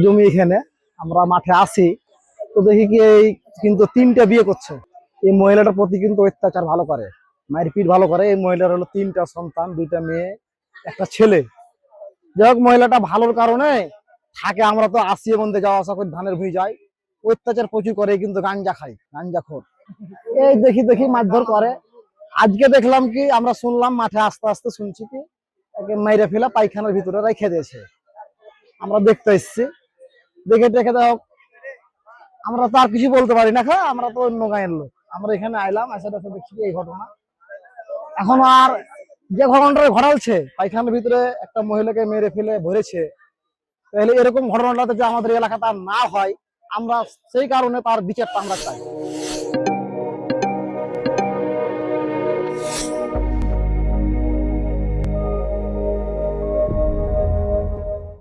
জমি এখানে আমরা মাঠে আছি, তো দেখি কি এই কিন্তু 3টা বিয়ে করছে। এই মহিলাটার প্রতি কিন্তু অত্যাচার ভালো করে, মায়ের পিঠ ভালো করে। এই মহিলার হলো 3টা সন্তান, 2টা মেয়ে, একটা ছেলে। যাই হোক, মহিলাটা ভালোর কারণে থাকে। আমরা তো আসিয়ে বন্ধে যাওয়া আসা করি, ধানের ভুঁই যাই। অত্যাচার প্রচুর করে, কিন্তু গাঞ্জা খাই, গাঞ্জা খোর। এই দেখি দেখি মারধর করে। আজকে দেখলাম কি, আমরা শুনলাম মাঠে আস্তে আস্তে শুনছি কি একে মাইরে ফেলা পায়খানার ভিতরে রেখে দিয়েছে। আমরা দেখতে এসছি, দেখে দেখে দেখ, আমরা তো আর কিছু বলতে পারি না। আমরা তো অন্য গাঁয়ের লোক, আমরা এখানে আইলাম, আসে দেখছি এই ঘটনা। এখন আর যে ঘটনাটা ঘটালছে, পায়খানার ভিতরে একটা মহিলাকে মেরে ফেলে ভরেছে, তাহলে এরকম ঘটনাটা যে আমাদের এলাকাতে আর না হয়, আমরা সেই কারণে তার বিচারটা আমরা চাই।